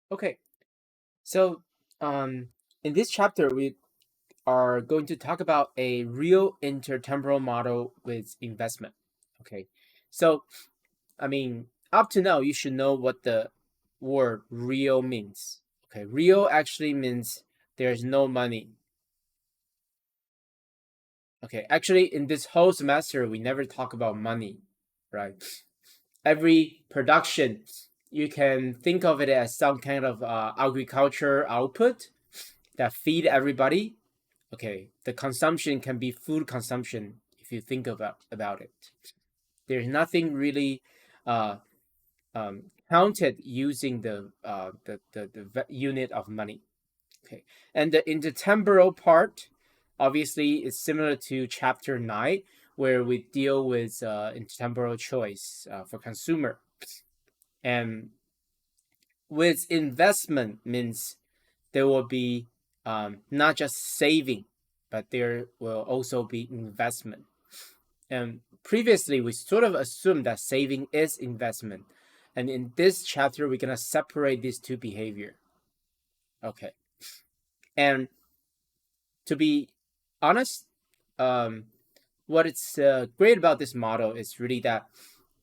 Okay, so um, in this chapter, we are going to talk about a real intertemporal model with investment. Okay, so up to now, you should know what the word real means. Okay, real actually means there's no money. Okay, actually, in this whole semester, we never talk about money, right? Every production, you can think of it as some kind of agriculture output that feed everybody. Okay, the consumption can be food consumption if you think about it. There's nothing really uh, counted using the unit of money. Okay, and the intertemporal part obviously is similar to chapter 9, where we deal with intertemporal choice for consumer. And with investment means there will be not just saving, but there will also be investment. And previously, we sort of assumed that saving is investment. And in this chapter, we're going to separate these two behavior. Okay. And to be honest, um, what it's great about this model is really that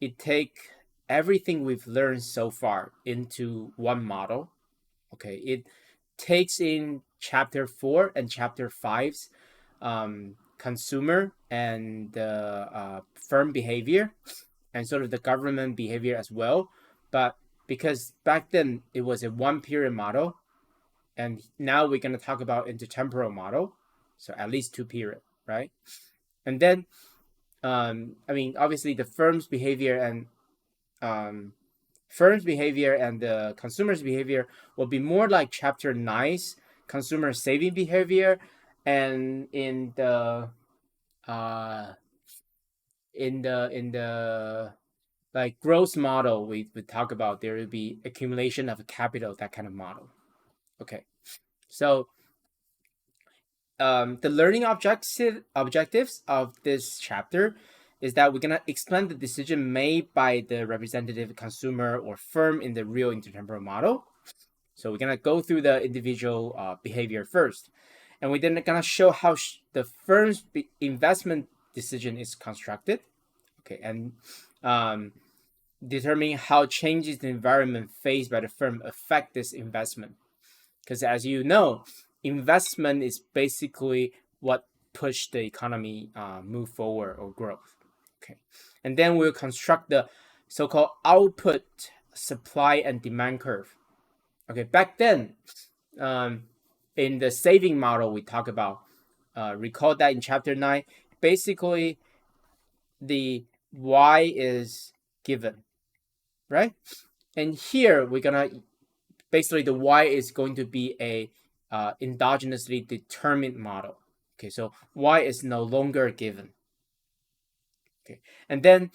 it take everything we've learned so far into one model. Okay. It takes in chapter 4 and chapter 5's consumer and firm behavior and sort of the government behavior as well. But because back then it was a one period model, and now we're going to talk about intertemporal model, so at least two period, right? And then, obviously the um, firm's behavior and the consumer's behavior will be more like chapter 9's consumer saving behavior, and uh, in the like growth model we talk about, there will be accumulation of capital, that kind of model. Okay, so the learning objectives of this chapter is that we're gonna explain the decision made by the representative consumer or firm in the real intertemporal model. So we're gonna go through the individual behavior first, and we're then gonna show how the firm's investment decision is constructed. Okay, and um, determine how changes in the environment faced by the firm affect this investment. Because as you know, investment is basically what push the economy move forward or growth. Okay, and then we'll construct the so-called output, supply, and demand curve. Okay, back then, um, in the saving model we talk about, recall that in chapter 9, basically the y is given, right? And here we're gonna basically the y is going to be a endogenously determined model. Okay, so y is no longer given. Okay, and then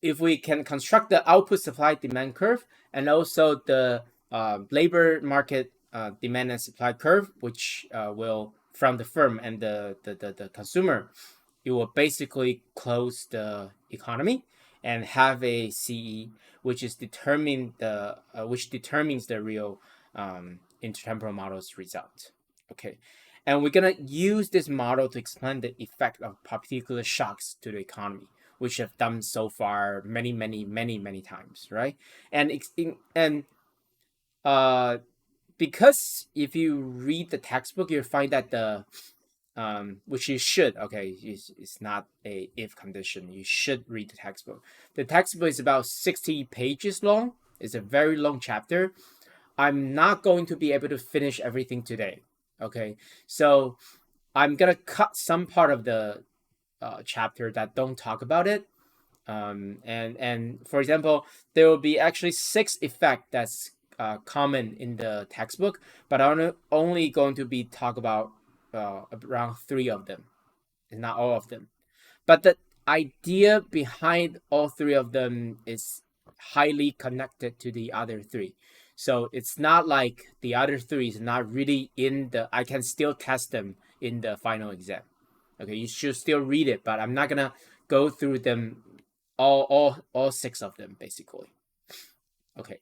if we can construct the output supply demand curve and also the labor market demand and supply curve, which will from the firm and the consumer, it will basically close the economy and have a CE, which is which determines the real intertemporal model's result. Okay, and we're gonna use this model to explain the effect of particular shocks to the economy, which have done so far many times, right? And uh, because if you read the textbook, you'll find that the which you should. Okay, it's not a if condition. You should read the textbook. The textbook is about 60 pages long. It's a very long chapter. I'm not going to be able to finish everything today. Okay, so I'm gonna cut some part of the chapter that don't talk about it. And for example, there will be actually 6 effects that's common in the textbook, but I'm only going to be talk about around 3 of them, not all of them. But the idea behind all 3 of them is highly connected to the other 3. So it's not like the other 3 is not really in the. I can still test them in the final exam. Okay, you should still read it, but I'm not gonna go through them all 6 of them basically. Okay,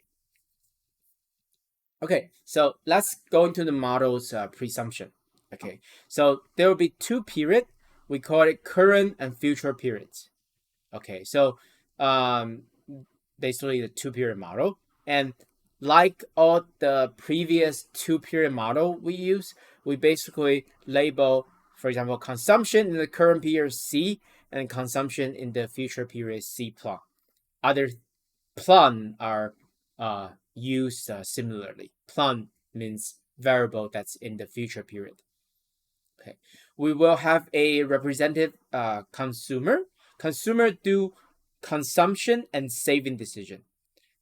Okay, so let's go into the model's presumption. Okay, so there will be two periods. We call it current and future periods. Okay, so um, basically the two-period model. And like all the previous two-period model we use, we basically label, for example, consumption in the current period C and consumption in the future period C plum. Other plum are used similarly. Plum means variable that's in the future period. Okay, we will have a representative consumer. Consumer do consumption and saving decision,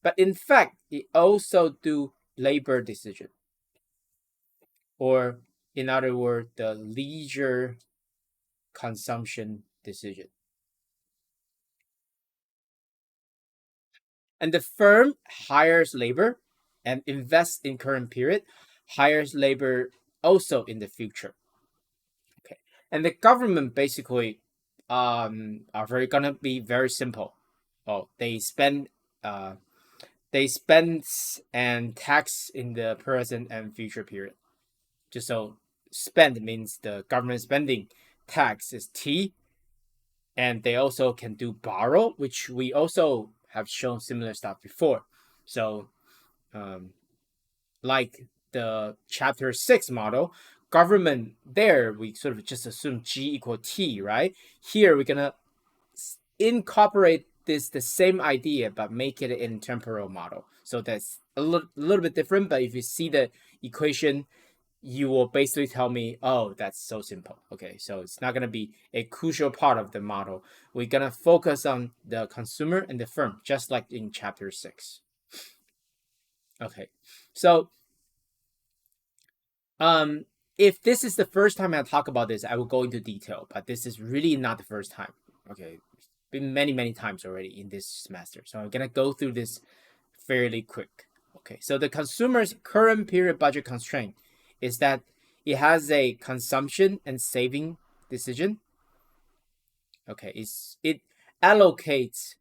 but in fact, it also do labor decision, or in other words, the leisure consumption decision. And the firm hires labor and invests in current period, hires labor also in the future. Okay, and the government basically are very gonna be very simple. Oh, they spend and tax in the present and future period. Just so spend means the government spending, tax is T, and they also can do borrow, which we also have shown similar stuff before. So um, like the chapter 6 model, government there we sort of just assume G equal T, right? Here we're gonna incorporate this the same idea but make it in temporal model. So that's a little bit different, but if you see the equation, you will basically tell me, oh, that's so simple. Okay, so it's not gonna be a crucial part of the model. We're gonna focus on the consumer and the firm, just like in chapter 6. Okay, so if this is the first time I talk about this, I will go into detail, but this is really not the first time. Okay, it's been many times already in this semester, so I'm gonna go through this fairly quick. Okay, so the consumer's current period budget constraint is that it has a consumption and saving decision. Okay, it allocates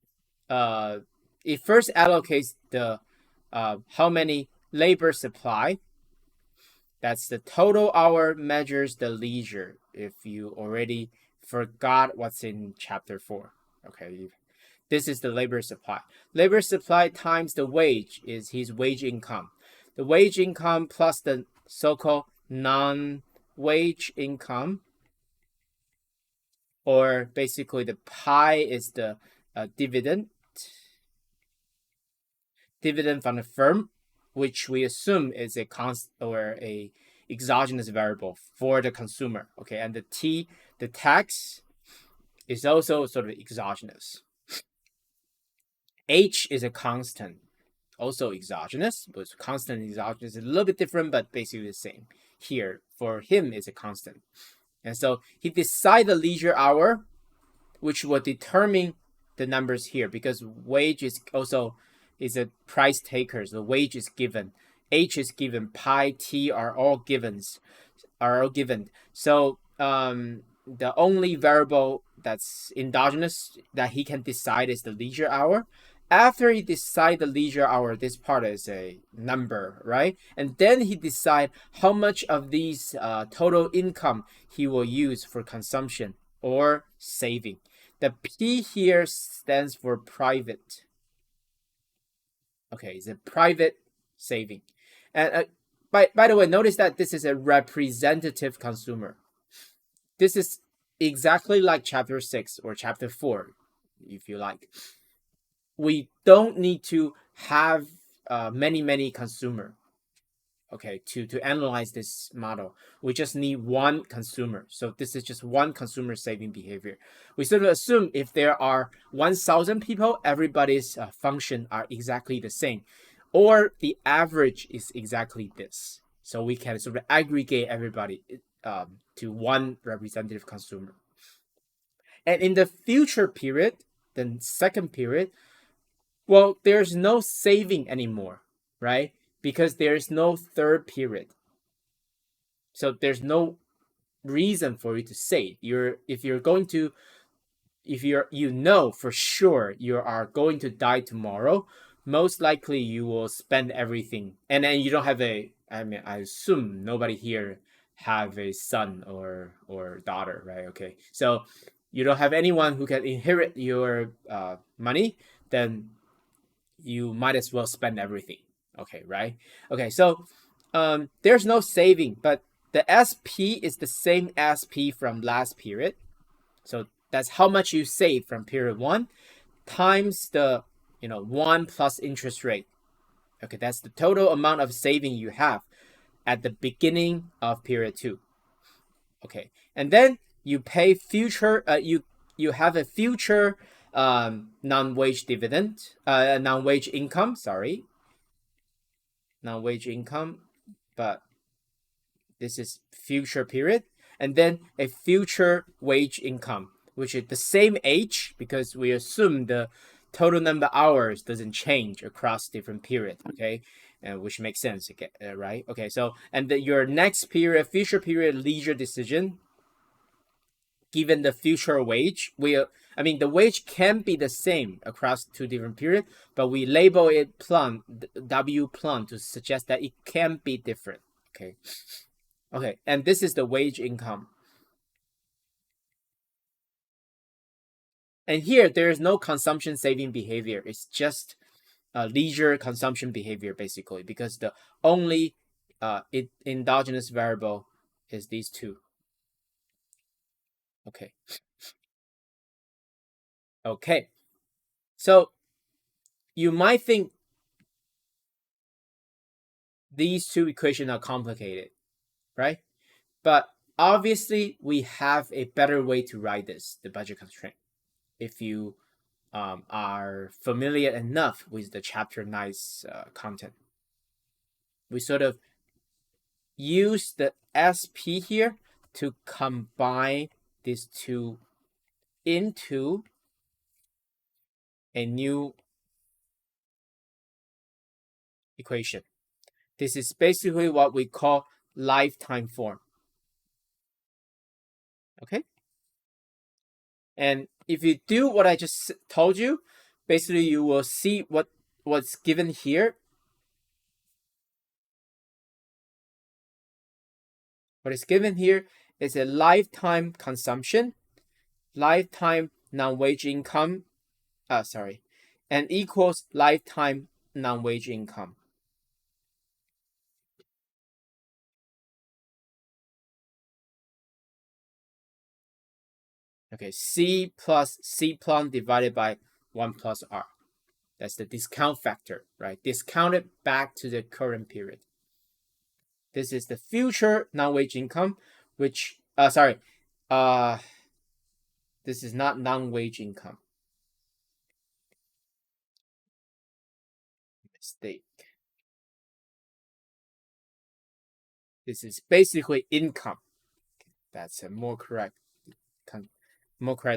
it first allocates the how many labor supply. That's the total hour measures the leisure, if you already forgot what's in chapter 4. Okay, this is the labor supply. Labor supply times the wage is his wage income. The wage income plus the so-called non-wage income, or basically the pi is the dividend from the firm, which we assume is a constant or a exogenous variable for the consumer. Okay, and the T, the tax, is also sort of exogenous. H is a constant, also exogenous, but constant and exogenous is a little bit different, but basically the same. Here, for him, is a constant. And so he decides the leisure hour, which will determine the numbers here, because wage is also is a price taker. So the wage is given, H is given, pi, T are all given. So the only variable that's endogenous that he can decide is the leisure hour. After he decide the leisure hour, this part is a number, right? And then he decide how much of these total income he will use for consumption or saving. The P here stands for private. Okay, it's a private saving. And by the way, notice that this is a representative consumer. This is exactly like chapter 6 or chapter 4, if you like. We don't need to have many consumer, okay, to analyze this model. We just need one consumer. So this is just one consumer saving behavior. We sort of assume if there are 1,000 people, everybody's function are exactly the same, or the average is exactly this. So we can sort of aggregate everybody to one representative consumer. And in the future period, the second period, well, there's no saving anymore, right? Because there's no third period. So there's no reason for you to save. If you're for sure you are going to die tomorrow, most likely you will spend everything, and then you don't have I assume nobody here have a son or daughter, right? Okay, so you don't have anyone who can inherit your money, then you might as well spend everything. Okay, right? Okay, so there's no saving, but the SP is the same SP from last period. So that's how much you save from period 1 times the 1 plus interest rate. Okay, that's the total amount of saving you have at the beginning of period 2. Okay, and then you pay future. You have a future non-wage dividend, non-wage income. Sorry, non-wage income, but this is future period, and then a future wage income, which is the same age because we assume the total number of hours doesn't change across different periods. Okay, which makes sense, right? Okay, so and your next period, future period leisure decision, given the future wage, the wage can be the same across 2 different periods, but we label it plum, W plum, to suggest that it can be different. Okay, and this is the wage income. And here, there is no consumption saving behavior. It's just leisure consumption behavior, basically, because the only endogenous variable is these two. Okay. So you might think these two equations are complicated, right? But obviously, we have a better way to write this, the budget constraint. If you are familiar enough with the chapter 9's content, we sort of use the SP here to combine these two into a new equation. This is basically what we call lifetime form. Okay? And if you do what I just told you, basically you will see what's given here. What is given here is a lifetime consumption, lifetime non-wage income, and equals lifetime non-wage income. Okay, C plus C plum divided by 1 plus R. That's the discount factor, right? Discounted back to the current period. This is the future non-wage income, which, this is not non-wage income. Mistake. This is basically income. That's a more correct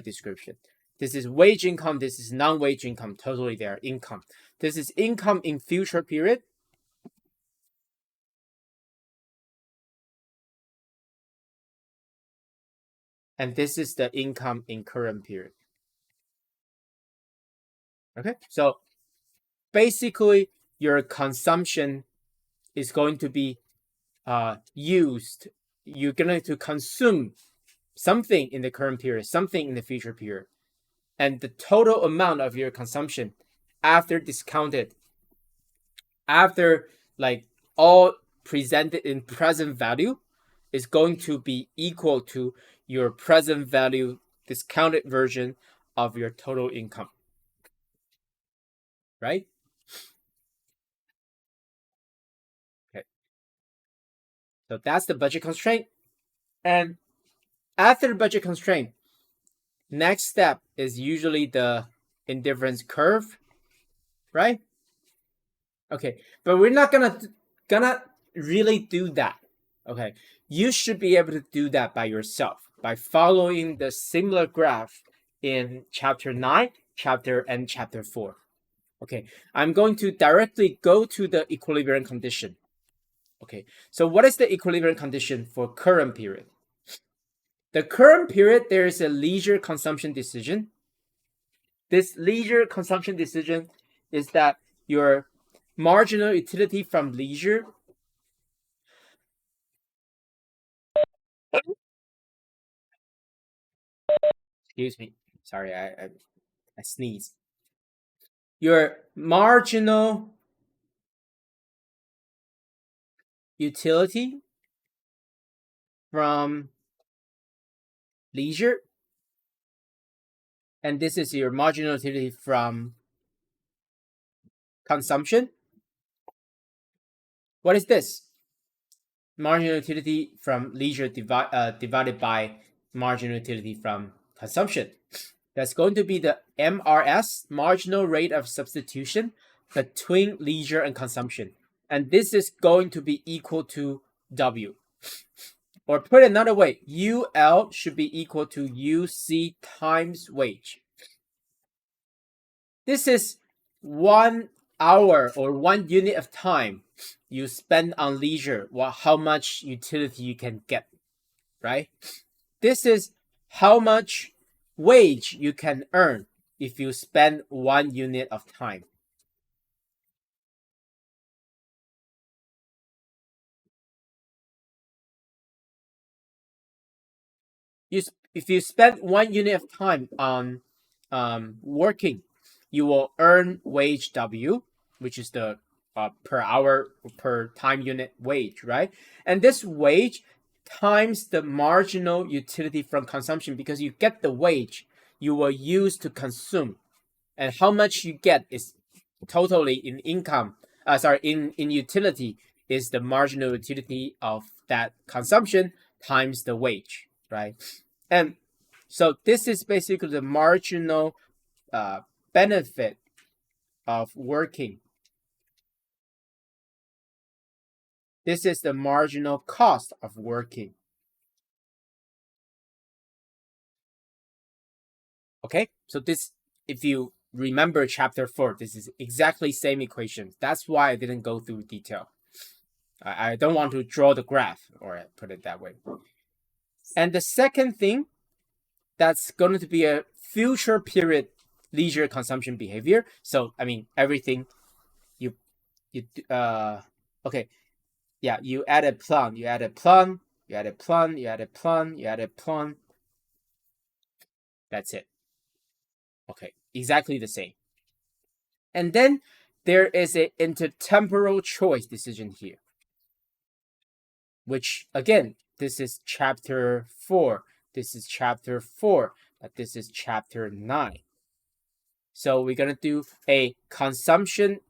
description. This is wage income. This is non-wage income. Totally their income. This is income in future period. And this is the income in current period. Okay, so basically your consumption is going to be used. You're going to consume something in the current period, something in the future period. And the total amount of your consumption after discounted, after like all presented in present value, is going to be equal to your present value discounted version of your total income. Right? Okay. So that's the budget constraint. And after the budget constraint, next step is usually the indifference curve, right? Okay, but we're not gonna really do that. Okay, you should be able to do that by yourself by following the similar graph in chapter 9, chapter 4. Okay, I'm going to directly go to the equilibrium condition. Okay, so what is the equilibrium condition for current period? The current period, there is a leisure consumption decision. This leisure consumption decision is that your marginal utility from leisure. Excuse me. Sorry, I sneezed. Your marginal utility from leisure, and this is your marginal utility from consumption. What is this? Marginal utility from leisure divided by marginal utility from consumption. That's going to be the MRS, marginal rate of substitution between leisure and consumption. And this is going to be equal to W. Or put another way, UL should be equal to UC times wage. This is 1 hour or 1 unit of time you spend on leisure, how much utility you can get, right? This is how much wage you can earn if you spend 1 unit of time. If you spend 1 unit of time on working, you will earn wage W, which is the per hour per time unit wage, right? And this wage times the marginal utility from consumption, because you get the wage you will use to consume, and how much you get is totally in income. In utility is the marginal utility of that consumption times the wage, right? And so this is basically the marginal benefit of working. This is the marginal cost of working. Okay, so this, if you remember chapter 4, this is exactly same equation. That's why I didn't go through detail. I don't want to draw the graph, or put it that way. And the second thing, that's going to be a future period leisure consumption behavior. So I mean, everything you okay, yeah, you added plan, you added plan, you added plan, you added plan, you added plan. That's it. Okay, exactly the same. And then there is an intertemporal choice decision here, which again, this is chapter 4, this is chapter 4, but this is chapter 9. So we're gonna do a consumption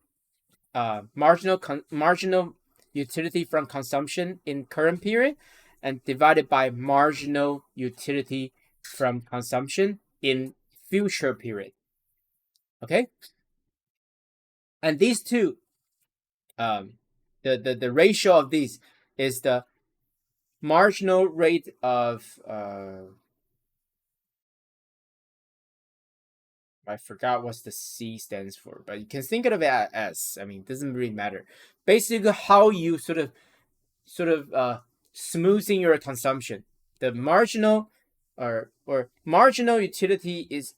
marginal utility from consumption in current period, and divided by marginal utility from consumption in future period. Okay, and these two, the ratio of these is the marginal rate of I forgot what the C stands for, but you can think of it as S. I mean, it doesn't really matter. Basically, how you sort of smoothing your consumption. The marginal or marginal utility is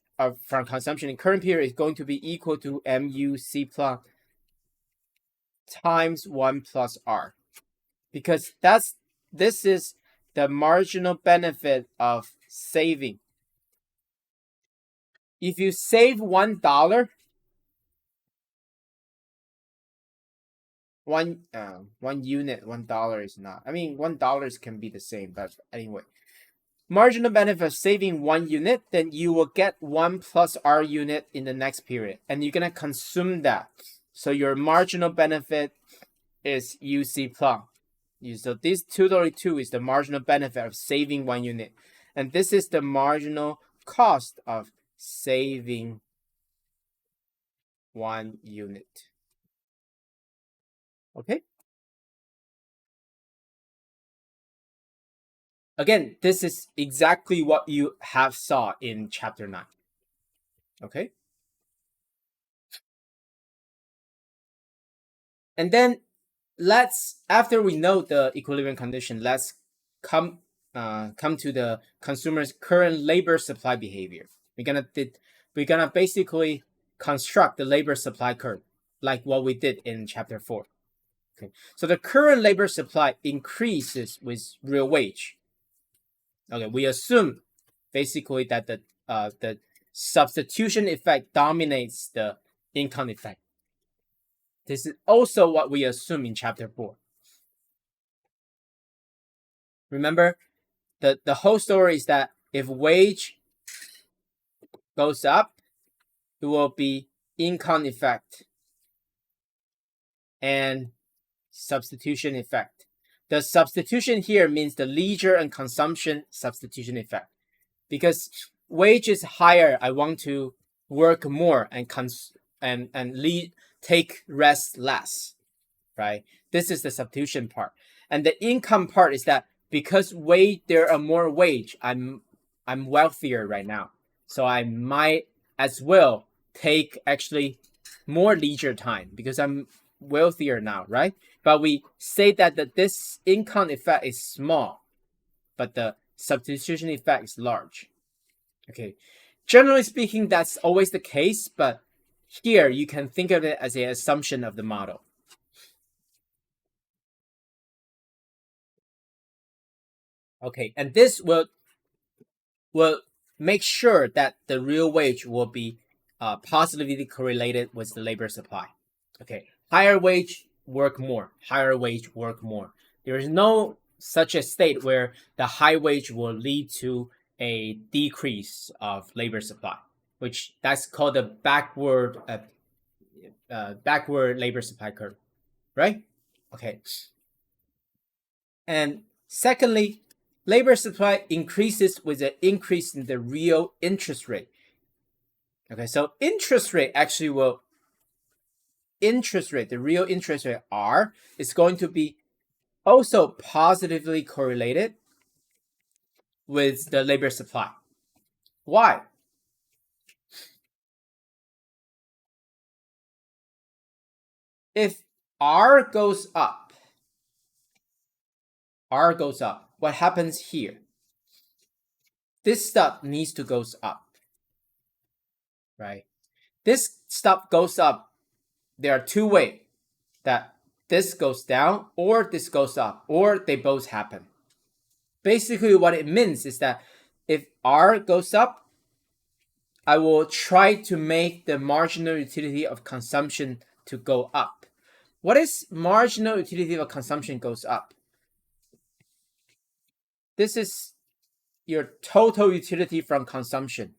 from consumption in current period is going to be equal to MUC plus times 1 plus R, because this is the marginal benefit of saving. If you save $1, one unit, $1 is not. I mean, $1 can be the same, but anyway, marginal benefit of saving 1 unit, then you will get 1 plus R unit in the next period, and you're gonna consume that. So your marginal benefit is UC plus. So this 232 is the marginal benefit of saving 1 unit, and this is the marginal cost of saving 1 unit. Okay. Again, this is exactly what you have saw in chapter 9. Okay. And then after we know the equilibrium condition, let's come to the consumer's current labor supply behavior. We're gonna basically construct the labor supply curve. like what we did in chapter 4. Okay, so the current labor supply increases with real wage. Okay, we assume basically that the substitution effect dominates the income effect. This is also what we assume in chapter 4. Remember, the whole story is that if wage goes up, it will be income effect and substitution effect. The substitution here means the leisure and consumption substitution effect. Because wage is higher, I want to work more and take rest less, right? This is the substitution part. And the income part is that because there are more wage, I'm wealthier right now. So I might as well take actually more leisure time because I'm wealthier now, right? But we say that this income effect is small, but the substitution effect is large. Okay, generally speaking, that's always the case, but here you can think of it as an assumption of the model. Okay, and this will make sure that the real wage will be positively correlated with the labor supply. Okay, higher wage, work more. Higher wage, work more. There is no such a state where the high wage will lead to a decrease of labor supply, which that's called the backward labor supply curve, right? Okay. And secondly, labor supply increases with an increase in the real interest rate. Okay, so the real interest rate R is going to be also positively correlated with the labor supply. Why? If R goes up, what happens here? This stuff needs to go up, right? This stuff goes up. There are two ways that this goes down or this goes up, or they both happen. Basically, what it means is that if R goes up, I will try to make the marginal utility of consumption to go up. What is marginal utility of consumption goes up? This is your total utility from consumption.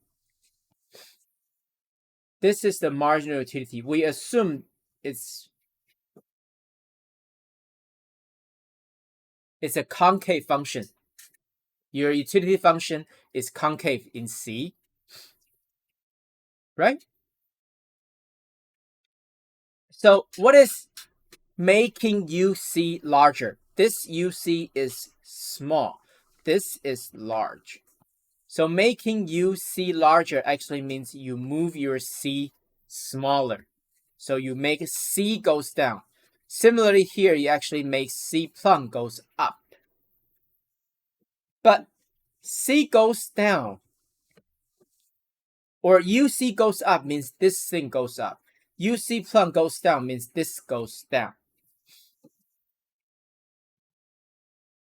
This is the marginal utility. We assume it's a concave function. Your utility function is concave in C, right? So what is making UC larger? This UC is small. This is large. So making UC larger actually means you move your C smaller. So you make C goes down. Similarly here, you actually make C plum goes up. But C goes down, or UC goes up means this thing goes up. UC plum goes down means this goes down.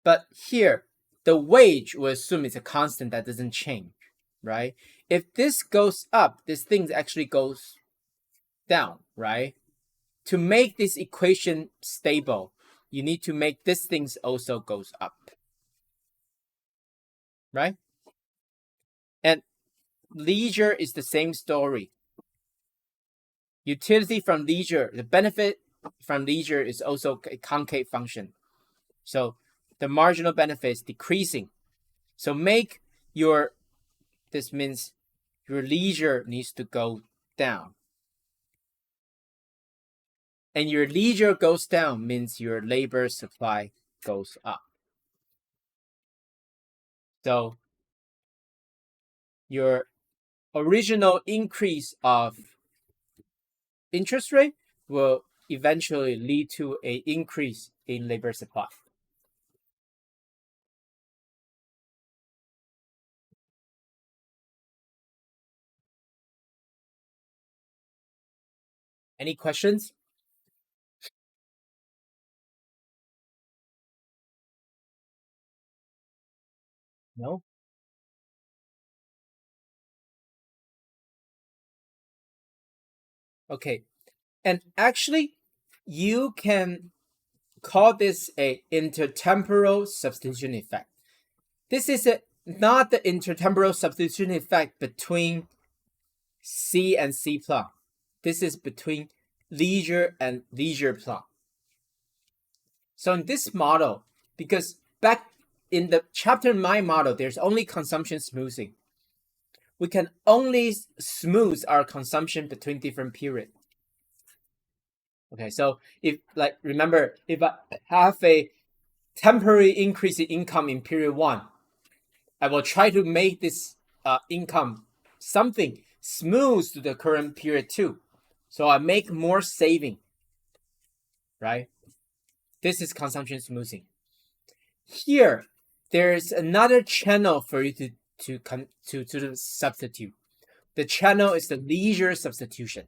But here, the wage will assume it's a constant that doesn't change, right? If this goes up, this thing actually goes down, right? To make this equation stable, you need to make this thing also goes up, right? And leisure is the same story. Utility from leisure, the benefit from leisure is also a concave function. So the marginal benefit is decreasing. So this means your leisure needs to go down. And your leisure goes down means your labor supply goes up. So your original increase of interest rate will eventually lead to an increase in labor supply. Any questions? No? Okay. And actually, you can call this a intertemporal substitution effect. This is not the intertemporal substitution effect between C and C plot. This is between leisure and leisure plot. So in this model, because back in the chapter in my model, there's only consumption smoothing. We can only smooth our consumption between different periods. Okay, so if remember, if I have a temporary increase in income in period 1, I will try to make this income something smooth to the current period 2. So I make more saving, right? This is consumption smoothing. Here, there's another channel for you to substitute. The channel is the leisure substitution.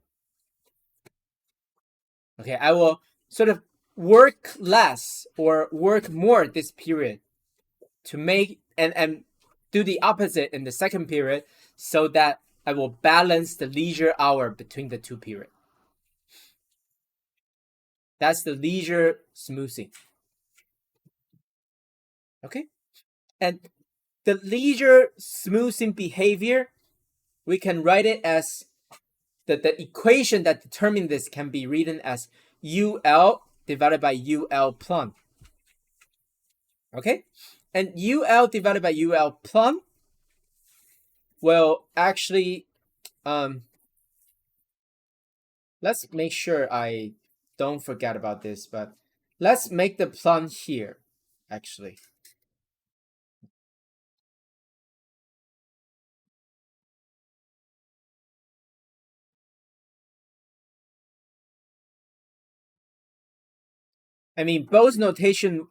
Okay, I will sort of work less or work more this period to make and do the opposite in the second period so that I will balance the leisure hour between the two periods. That's the leisure smoothing. Okay? And the leisure smoothing behavior, we can write it as the equation that determines this can be written as UL divided by UL plum. Okay? And UL divided by UL plum will actually, let's make sure I don't forget about this, but let's make the plum here, actually. I mean, both notation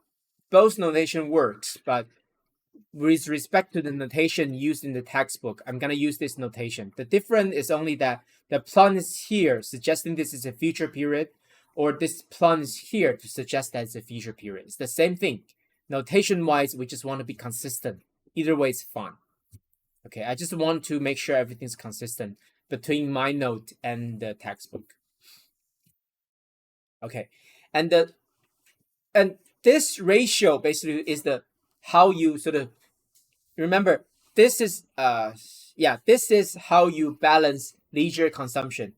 works, but with respect to the notation used in the textbook, I'm going to use this notation. The difference is only that the plum is here, suggesting this is a future period, or this plum is here to suggest that it's a future period. It's the same thing. Notation-wise, we just want to be consistent. Either way is fine. Okay, I just want to make sure everything's consistent between my note and the textbook. Okay, and this ratio basically is the how you sort of remember. This is this is how you balance leisure consumption.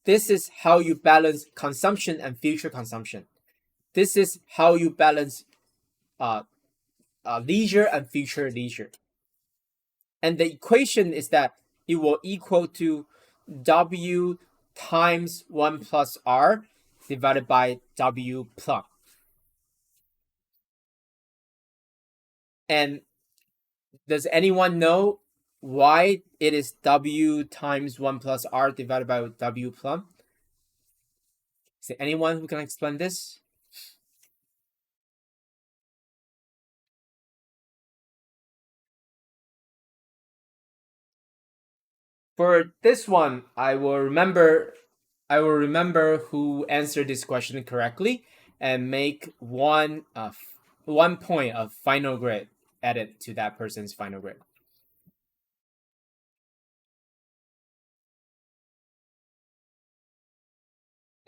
This is how you balance consumption and future consumption. This is how you balance leisure and future leisure. And the equation is that it will equal to W times 1 plus R divided by W plum. And does anyone know why it is W times 1 plus R divided by W plum? Is there anyone who can explain this? For this one, I will remember who answered this question correctly and make one point of final grade added to that person's final grade.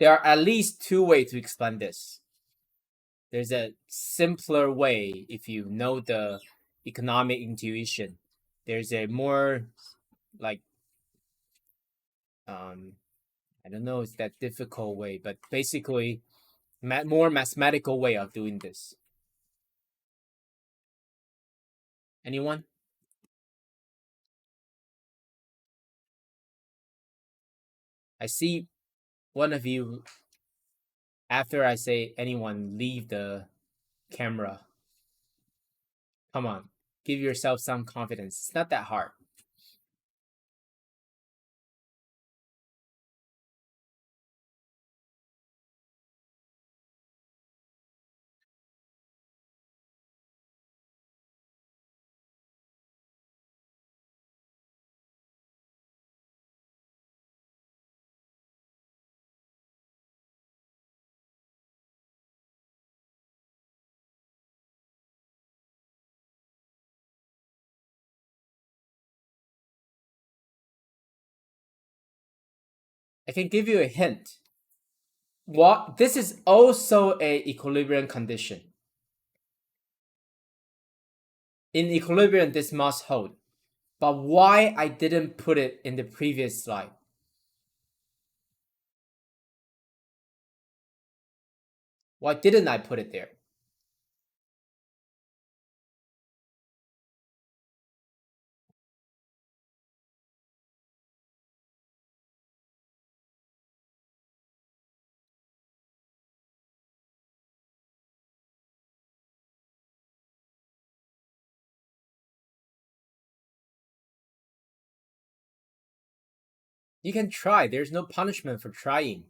There are at least 2 ways to explain this. There's a simpler way if you know the economic intuition. There's a more like I don't know, it's that difficult way, but basically more mathematical way of doing this. Anyone? I see one of you, after I say anyone, leave the camera. Come on, give yourself some confidence. It's not that hard. I can give you a hint. This is also a equilibrium condition. In equilibrium, this must hold. But why I didn't put it in the previous slide? Why didn't I put it there? You can try. There's no punishment for trying.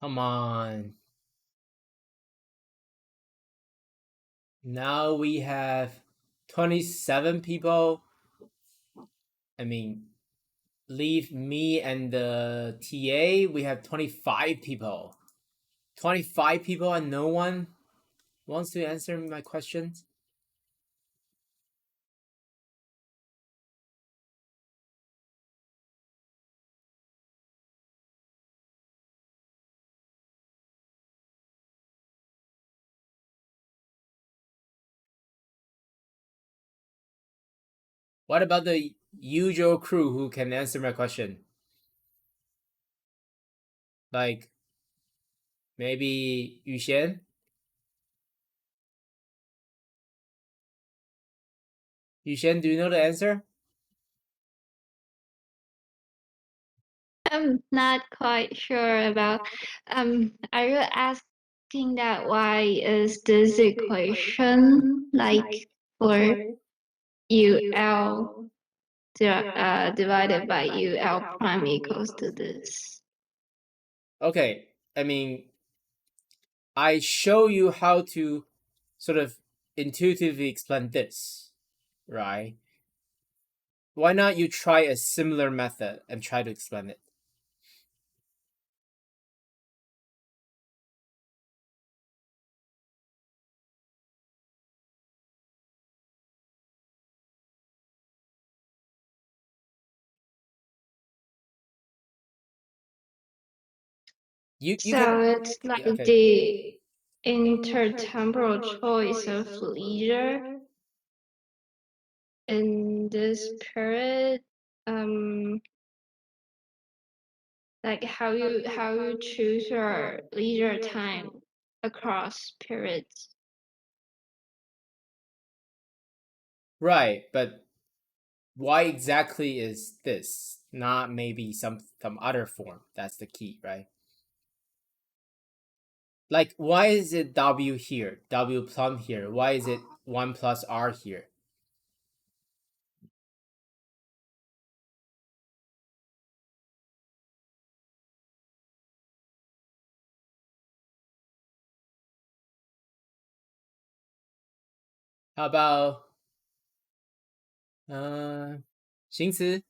Come on. Now we have 27 people. I mean, leave me and the TA, we have 25 people. 25 people and no one wants to answer my questions? What about the usual crew who can answer my question? Like, maybe Yuxian? Yuxian, do you know the answer? I'm not quite sure about. Are you asking that why is this equation like for UL divided by UL prime equals to this? Okay, I mean, I show you how to sort of intuitively explain this, right? Why not you try a similar method and try to explain it? You So can. it's like Okay. the intertemporal choice of leisure in this period. Like how you choose your leisure time across periods. Right, but why exactly is this? Not maybe some other form. That's the key, right? Like, why is it W here, W plum here? Why is it 1 plus R here? How about 形词?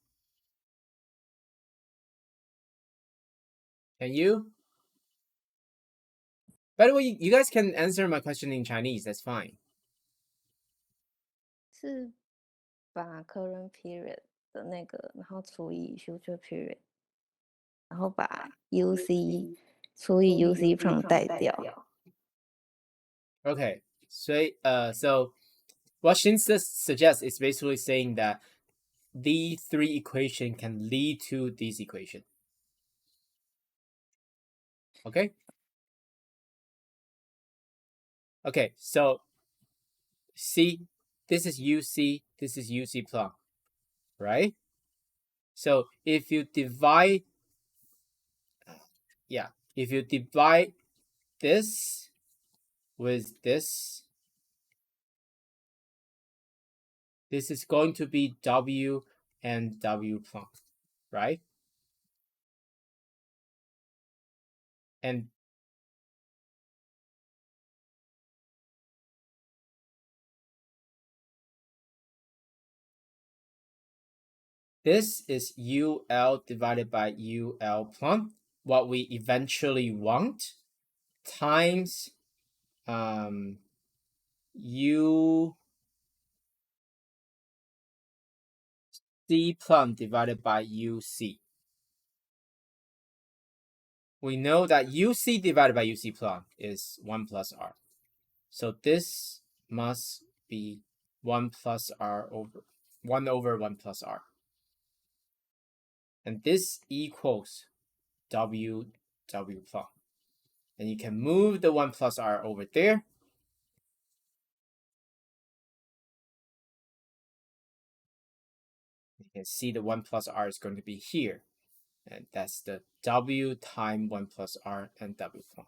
Can you? By the way, you guys can answer my question in Chinese. That's fine. 是把 current period 的那个，然后除以 future period，然后把 UC 除以 UC prime 带掉。Okay, so what Shinsa suggests is basically saying that these three equations can lead to this equation. Okay? Okay, so C, this is UC, this is UC plum, right? So if you divide, if you divide this with this, this is going to be W and W plum, right? And this is UL divided by UL plum, what we eventually want, times UC plum divided by UC. We know that UC divided by UC plum is 1 plus R. So this must be 1 plus R over 1 over 1 plus R. And this equals W plum. And you can move the 1 plus R over there. You can see the 1 plus R is going to be here. And that's the W times 1 plus R and W plum.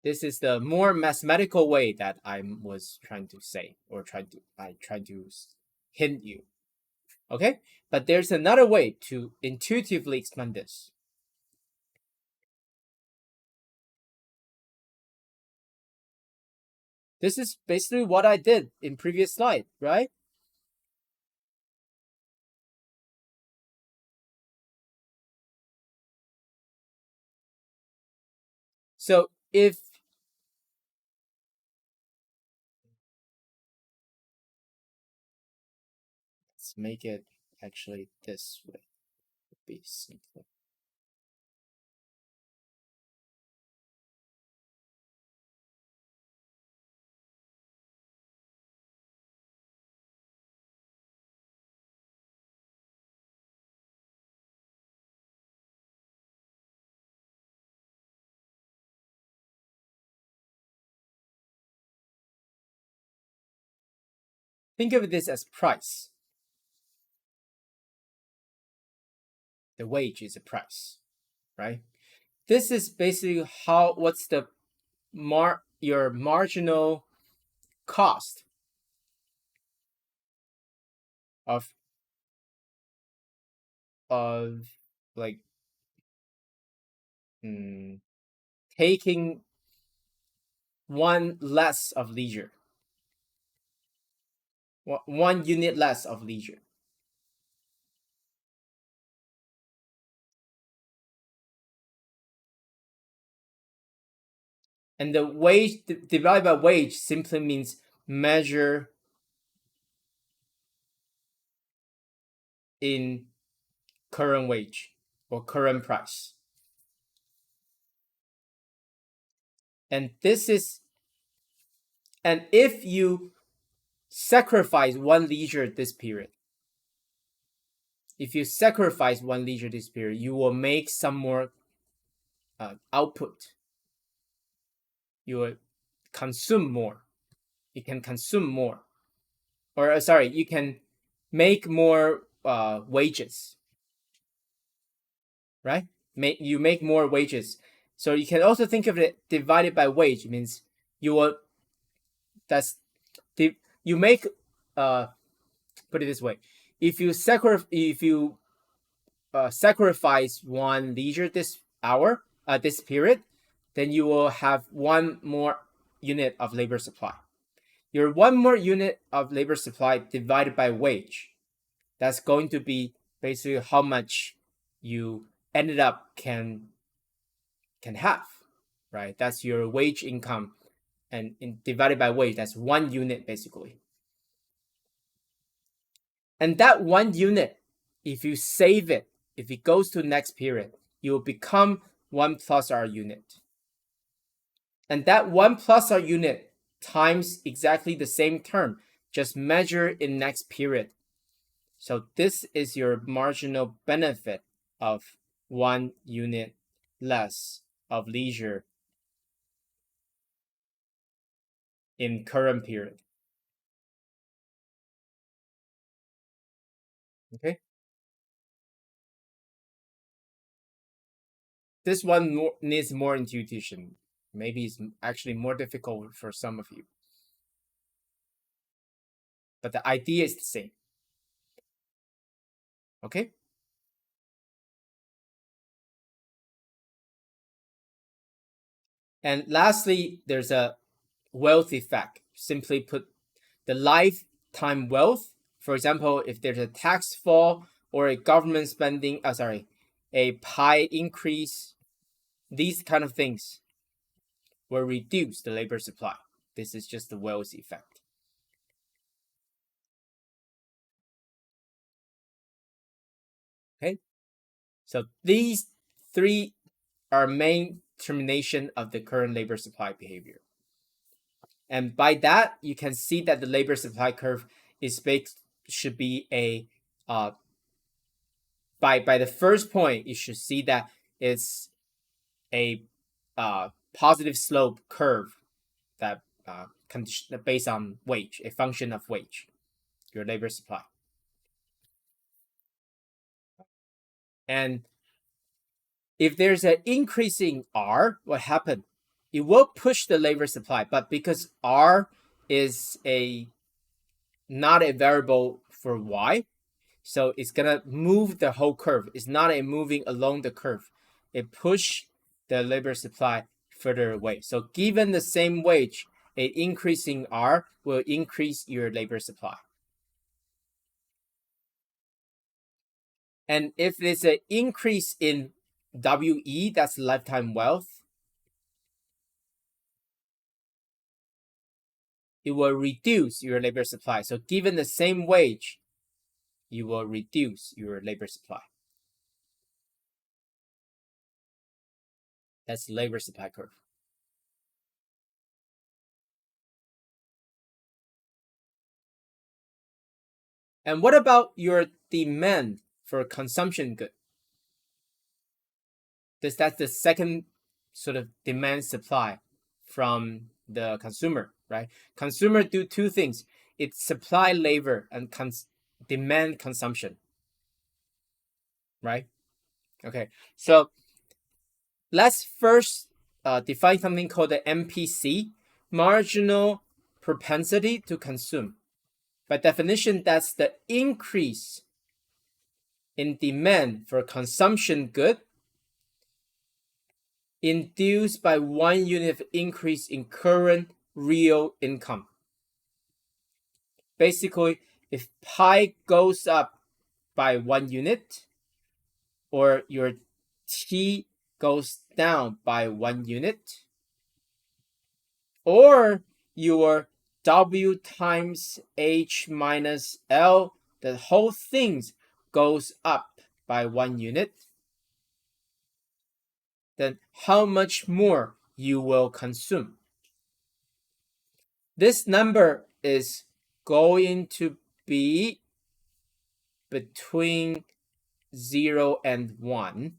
This is the more mathematical way that I was trying to say, or I tried to hint you. Okay? But there's another way to intuitively explain this. This is basically what I did in previous slide, right? So if let's make it actually this way, it would be simpler. Think of this as price. The wage is a price, right? This is basically what's the your marginal cost of like taking one less of leisure, one unit less of leisure. And the wage divided by wage simply means measure in current wage or current price. And if you sacrifice one leisure this period, you will make some more output. You will consume more. You can consume more. Or sorry, you can make more wages. Right? You make more wages. So you can also think of it divided by wage. It means you will you make put it this way. If you sacrifice one leisure this period, then you will have one more unit of labor supply. Your one more unit of labor supply divided by wage, that's going to be basically how much you ended up can have, right? That's your wage income, and divided by wage, that's 1 unit basically. And that 1 unit, if you save it, if it goes to next period, it will become 1 plus R unit. And that 1 plus R unit times exactly the same term, just measure in next period. So this is your marginal benefit of 1 unit less of leisure in current period. Okay. This one needs more intuition. Maybe it's actually more difficult for some of you. But the idea is the same. Okay? And lastly, there's a wealth effect. Simply put, the lifetime wealth, for example, if there's a tax fall or a government spending, a pie increase, these kind of things will reduce the labor supply. This is just the Wells effect. Okay, so these three are main determination of the current labor supply behavior. And by that, you can see that the labor supply curve is should be a by the first point, you should see that it's a positive slope curve that based on wage, a function of wage, your labor supply. And if there's an increasing R, what happened? It will push the labor supply, but because R is not a variable for Y, so it's gonna move the whole curve. It's not a moving along the curve. It push the labor supply further away. So given the same wage, an increasing R will increase your labor supply. And if there's an increase in WE, that's lifetime wealth, it will reduce your labor supply. So given the same wage, you will reduce your labor supply. That's the labor supply curve. And what about your demand for consumption good? That's the second sort of demand supply from the consumer, right? Consumer do two things. It supply labor and demand consumption, right? Okay, so let's first define something called the MPC, marginal propensity to consume. By definition, that's the increase in demand for consumption good induced by 1 unit of increase in current real income. Basically, if pi goes up by 1 unit, or your T goes down by 1 unit, or your W times H minus L, the whole thing goes up by 1 unit, then how much more you will consume? This number is going to be between 0 and 1.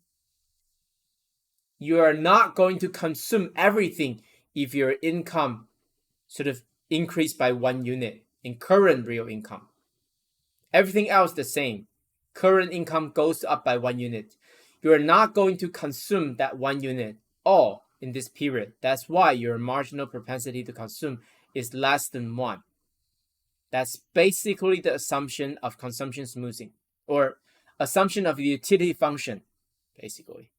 You are not going to consume everything if your income sort of increased by 1 unit in current real income. Everything else the same. Current income goes up by 1 unit. You are not going to consume that 1 unit all in this period. That's why your marginal propensity to consume is less than 1. That's basically the assumption of consumption smoothing, or assumption of the utility function, basically.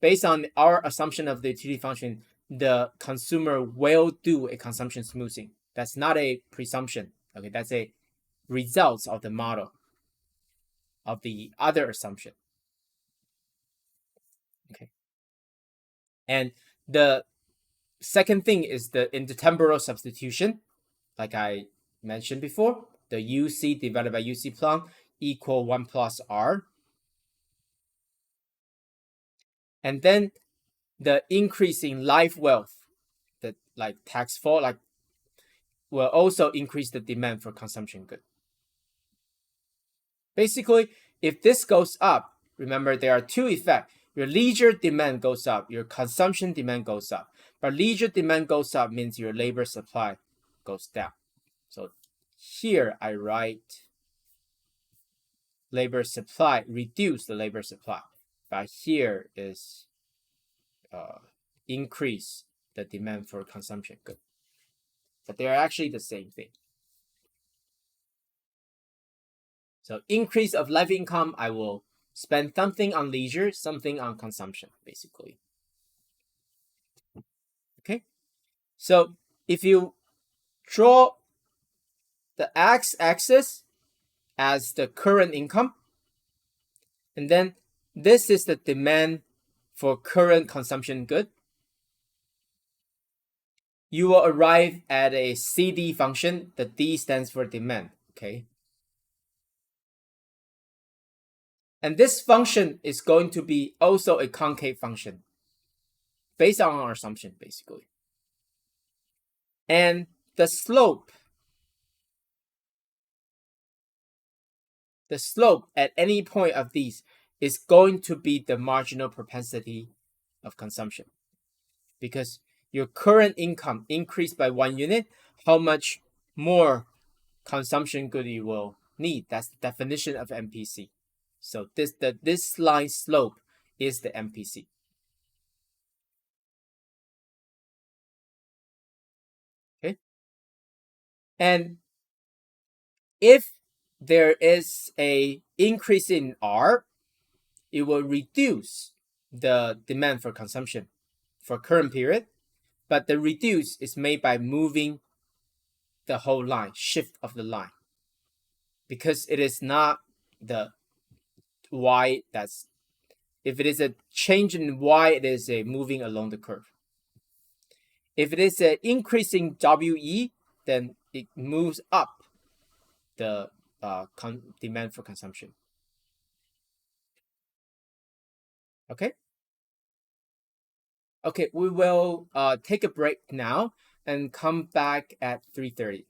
Based on our assumption of the utility function, the consumer will do a consumption smoothing. That's not a presumption. Okay, that's a result of the model of the other assumption. Okay. And the second thing is the intertemporal substitution, like I mentioned before, the UC divided by UC plum equal 1 plus R. And then the increase in life wealth, that like tax fall, like will also increase the demand for consumption good. Basically, if this goes up, remember there are two effects. Your leisure demand goes up, your consumption demand goes up. But leisure demand goes up means your labor supply goes down. So here I write labor supply, reduce the labor supply. But here is increase the demand for consumption good. But they are actually the same thing. So increase of life income, I will spend something on leisure, something on consumption, basically. Okay, so if you draw the x-axis as the current income, and then this is the demand for current consumption good, you will arrive at a CD function. The D stands for demand, okay? And this function is going to be also a concave function based on our assumption, basically. And the slope at any point of these is going to be the marginal propensity of consumption. Because your current income increased by 1 unit, how much more consumption good you will need. That's the definition of MPC. So this line slope is the MPC. Okay. And if there is a increase in R, it will reduce the demand for consumption for current period, but the reduce is made by moving the whole line, shift of the line, because it is not the Y that's, if it is a change in Y, it is a moving along the curve. If it is an increasing WE, then it moves up the demand for consumption. Okay. Okay, we will take a break now and come back at 3:30.